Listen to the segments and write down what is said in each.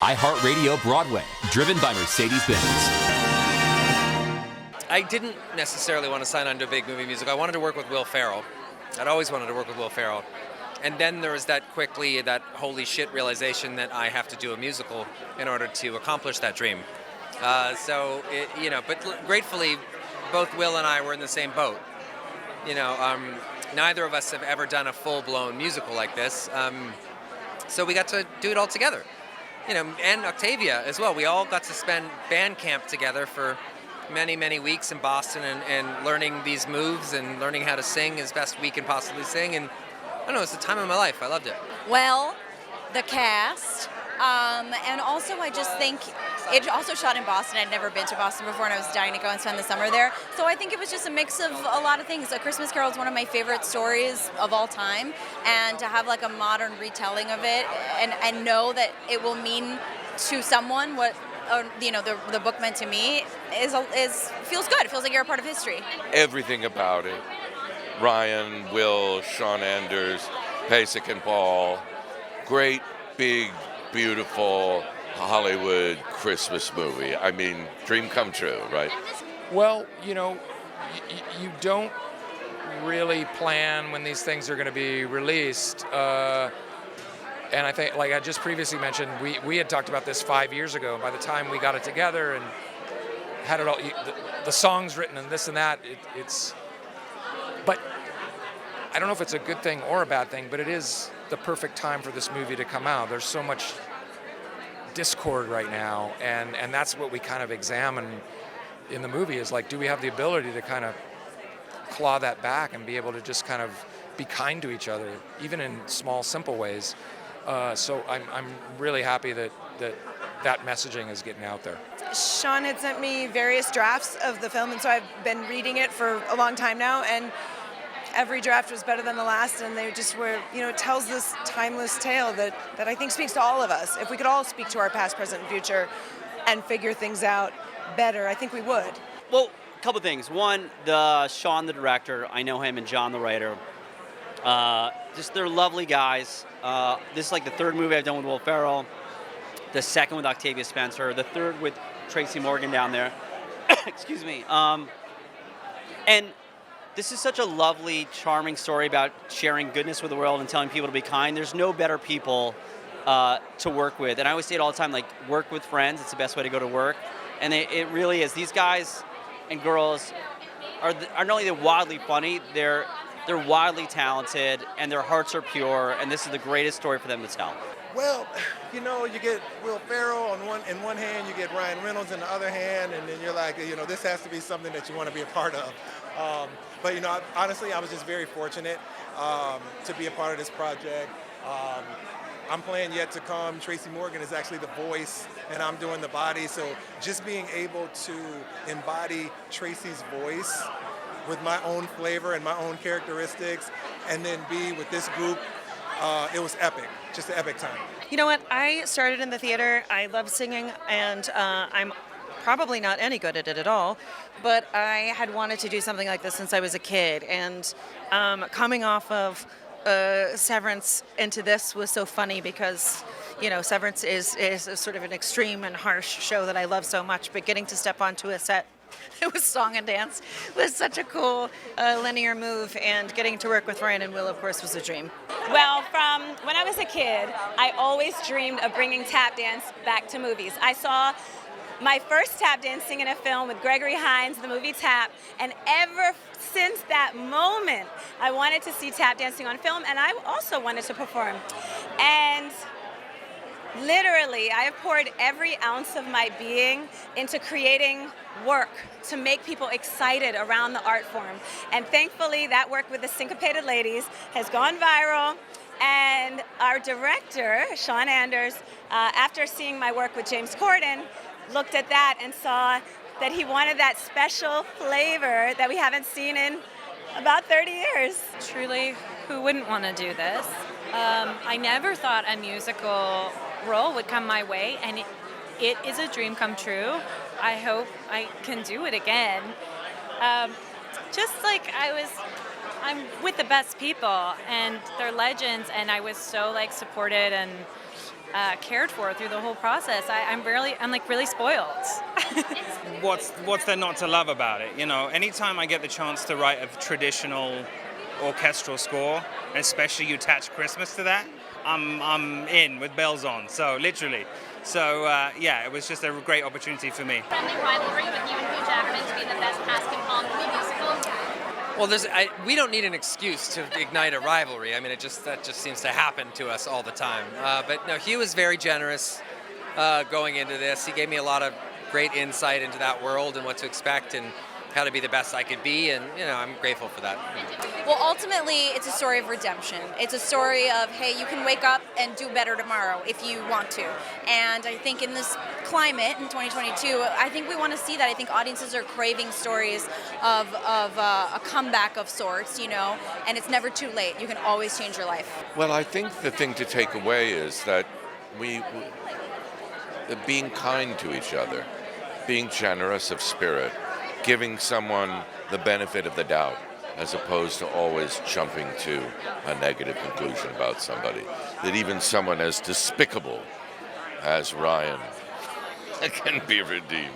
iHeartRadio Broadway, driven by Mercedes-Benz. I didn't necessarily want to sign on to a big movie musical. I wanted to work with Will Ferrell. I'd always wanted to work with Will Ferrell. And then there was that holy shit realization that I have to do a musical in order to accomplish that dream. But gratefully, both Will and I were in the same boat. Neither of us have ever done a full-blown musical like this. So we got to do it all together. And Octavia as well. We all got to spend band camp together for many, many weeks in Boston and learning these moves and learning how to sing as best we can possibly sing. And I don't know, it's the time of my life. I loved it. Well, the cast, and also I just think it also shot in Boston. I'd never been to Boston before, and I was dying to go and spend the summer there. So I think it was just a mix of a lot of things. A Christmas Carol is one of my favorite stories of all time, and to have like a modern retelling of it and know that it will mean to someone what the book meant to me feels good. It feels like you're a part of history. Everything about it. Ryan, Will, Sean Anders, Pasek and Paul. Great, big, beautiful Hollywood Christmas movie. I mean, dream come true, right? Well, you don't really plan when these things are going to be released. And I think, like I just previously mentioned, we had talked about this 5 years ago. By the time we got it together and had it all, the songs written and this and that, but I don't know if it's a good thing or a bad thing, but it is the perfect time for this movie to come out. There's so much discord right now, and that's what we kind of examine in the movie is like, do we have the ability to kind of claw that back and be able to just kind of be kind to each other, even in small, simple ways. So I'm really happy that messaging is getting out there. Sean had sent me various drafts of the film, and so I've been reading it for a long time now, and every draft was better than the last, and they just were, it tells this timeless tale that I think speaks to all of us. If we could all speak to our past, present, and future and figure things out better, I think we would. Well, a couple things. One, Sean, the director, I know him, and John, the writer. Just they're lovely guys. This is like the third movie I've done with Will Ferrell, the second with Octavia Spencer, the third with Tracy Morgan down there. Excuse me. And this is such a lovely, charming story about sharing goodness with the world and telling people to be kind. There's no better people to work with. And I always say it all the time, like, work with friends. It's the best way to go to work. And it really is. These guys and girls are not only wildly funny, they're wildly talented, and their hearts are pure, and this is the greatest story for them to tell. Well, you get Will Ferrell in one hand, you get Ryan Reynolds in the other hand, and then you're like, this has to be something that you want to be a part of. But honestly, I was just very fortunate to be a part of this project. I'm playing Yet to Come. Tracy Morgan is actually the voice, and I'm doing the body. So just being able to embody Tracy's voice with my own flavor and my own characteristics, and then be with this group, it was epic. Just an epic time. You know what? I started in the theater. I love singing, and I'm probably not any good at it at all, but I had wanted to do something like this since I was a kid, and coming off of Severance into this was so funny because, Severance is a sort of an extreme and harsh show that I love so much, but getting to step onto a set it was song and dance was such a cool linear move, and getting to work with Ryan and Will, of course, was a dream. Well, from when I was a kid, I always dreamed of bringing tap dance back to movies. I saw my first tap dancing in a film with Gregory Hines, the movie Tap, and ever since that moment, I wanted to see tap dancing on film, and I also wanted to perform. And literally, I have poured every ounce of my being into creating work to make people excited around the art form. And thankfully, that work with the Syncopated Ladies has gone viral. And our director, Sean Anders, after seeing my work with James Corden, looked at that and saw that he wanted that special flavor that we haven't seen in about 30 years. Truly, who wouldn't want to do this? I never thought a musical role would come my way, and it is a dream come true. I hope I can do it again. Just like I'm with the best people, and they're legends, and I was so supported and cared for through the whole process. I'm like really spoiled. What's there not to love about it? You know, anytime I get the chance to write a traditional orchestral score, and especially you attach Christmas to that, I'm in with bells on. So literally. So yeah, it was just a great opportunity for me. Friendly rivalry with you and Hugh Jackman to be the best Pascal Paul movie musical. Well, we don't need an excuse to ignite a rivalry. I mean, that just seems to happen to us all the time. But no, Hugh was very generous going into this. He gave me a lot of great insight into that world and what to expect and how to be the best I could be, and I'm grateful for that. Well, ultimately, it's a story of redemption. It's a story of, hey, you can wake up and do better tomorrow if you want to. And I think in this climate in 2022, I think we want to see that. I think audiences are craving stories of a comeback of sorts, and it's never too late. You can always change your life. Well, I think the thing to take away is that being kind to each other, being generous of spirit, giving someone the benefit of the doubt as opposed to always jumping to a negative conclusion about somebody. That even someone as despicable as Ryan can be redeemed.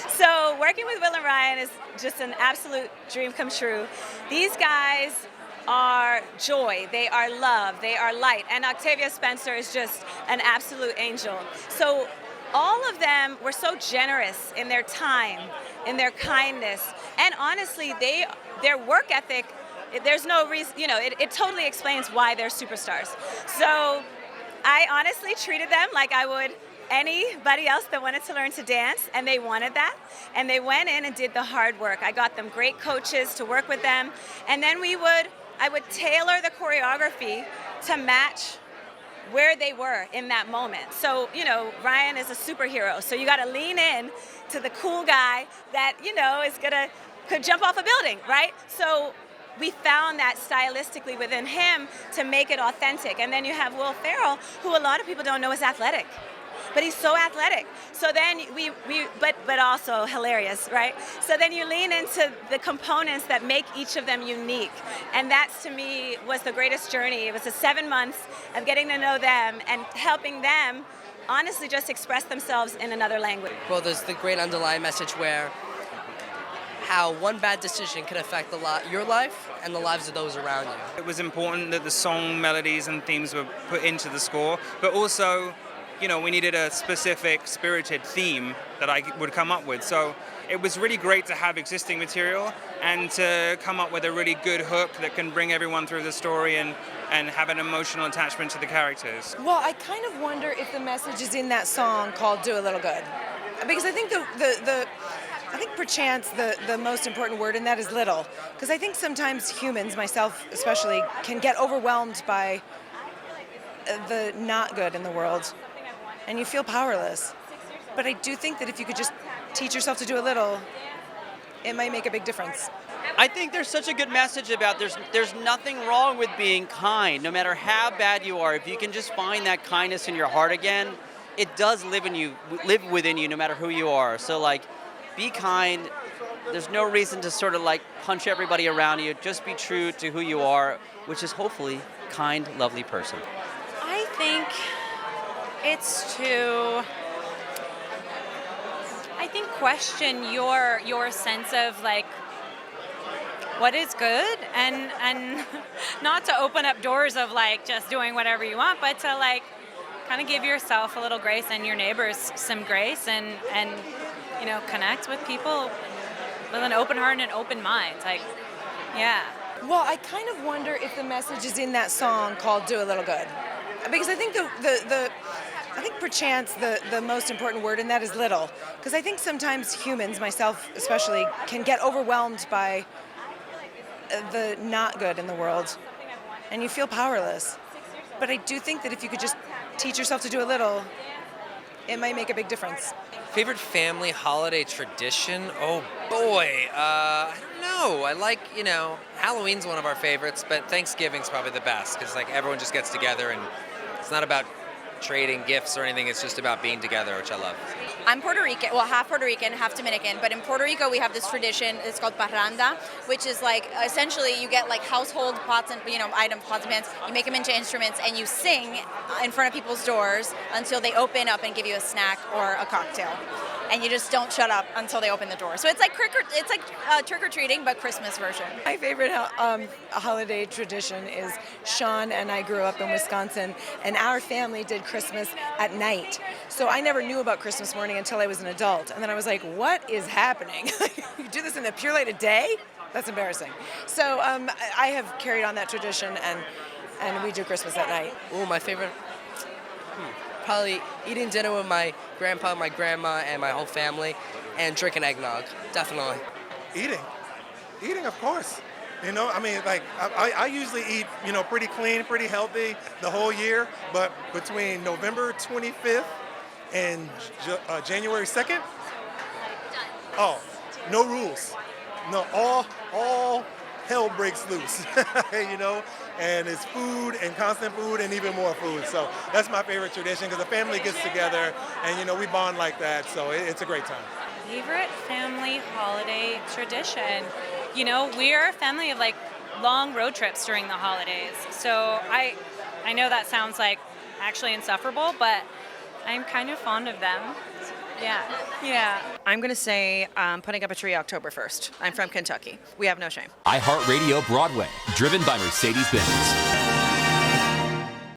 So working with Will and Ryan is just an absolute dream come true. These guys are joy, they are love, they are light, and Octavia Spencer is just an absolute angel. So all of them were so generous in their time, in their kindness, and honestly, their work ethic, there's no reason, it totally explains why they're superstars. So I honestly treated them like I would anybody else that wanted to learn to dance, and they wanted that, and they went in and did the hard work. I got them great coaches to work with them, and then I would tailor the choreography to match where they were in that moment. So, Ryan is a superhero, so you got to lean in to the cool guy that, could jump off a building, right? So we found that stylistically within him to make it authentic. And then you have Will Ferrell, who a lot of people don't know is athletic, but he's so athletic. So then but also hilarious, right? So then you lean into the components that make each of them unique. And that, to me, was the greatest journey. It was the 7 months of getting to know them and helping them honestly just express themselves in another language. Well, there's the great underlying message where how one bad decision can affect your life and the lives of those around you. It was important that the song melodies and themes were put into the score, but also we needed a specific spirited theme that I would come up with. So it was really great to have existing material and to come up with a really good hook that can bring everyone through the story and have an emotional attachment to the characters. Well, I kind of wonder if the message is in that song called "Do a Little Good," because I think I think perchance the most important word in that is little, because I think sometimes humans, myself especially, can get overwhelmed by the not good in the world, and you feel powerless. But I do think that if you could just teach yourself to do a little, it might make a big difference. I think there's such a good message about there's nothing wrong with being kind, no matter how bad you are. If you can just find that kindness in your heart again, it does live within you, no matter who you are. So be kind. There's no reason to sort of punch everybody around you. Just be true to who you are, which is hopefully kind, lovely person. I think it's to question your sense of what is good, and not to open up doors of just doing whatever you want, but to kind of give yourself a little grace and your neighbors some grace, and connect with people with an open heart and an open mind. Yeah. Well, I kind of wonder if the message is in that song called "Do a Little Good," because I think I think perchance the most important word in that is little, because I think sometimes humans, myself especially, can get overwhelmed by the not good in the world, and you feel powerless. But I do think that if you could just teach yourself to do a little, it might make a big difference. Favorite family holiday tradition? Oh boy, I don't know. I like, Halloween's one of our favorites, but Thanksgiving's probably the best, because everyone just gets together and it's not about trading gifts or anything. It's just about being together, which I love. I'm Puerto Rican, well, half Puerto Rican, half Dominican, but in Puerto Rico we have this tradition, it's called parranda, which is like, essentially you get like household pots and, items, pots and pans, you make them into instruments, and you sing in front of people's doors until they open up and give you a snack or a cocktail. And you just don't shut up until they open the door. So it's like trick-or-treating, but Christmas version. My favorite holiday tradition is Sean and I grew up in Wisconsin, and our family did Christmas at night. So I never knew about Christmas morning until I was an adult. And then I was like, what is happening? You do this in the pure light of day? That's embarrassing. So I have carried on that tradition, and we do Christmas at night. Ooh, my favorite, probably eating dinner with my grandpa, my grandma, and my whole family, and drinking eggnog, definitely. Eating, of course. I usually eat, pretty clean, pretty healthy the whole year, but between November 25th and January 2nd, no rules. No, all hell breaks loose, and it's food and constant food and even more food. So that's my favorite tradition, because the family gets together and, we bond like that. So it's a great time. Favorite family holiday tradition? We're a family of like long road trips during the holidays. So I know that sounds like actually insufferable, but I'm kind of fond of them. Yeah. I'm going to say putting up a tree October 1st. I'm from Kentucky. We have no shame. iHeartRadio Broadway, driven by Mercedes-Benz.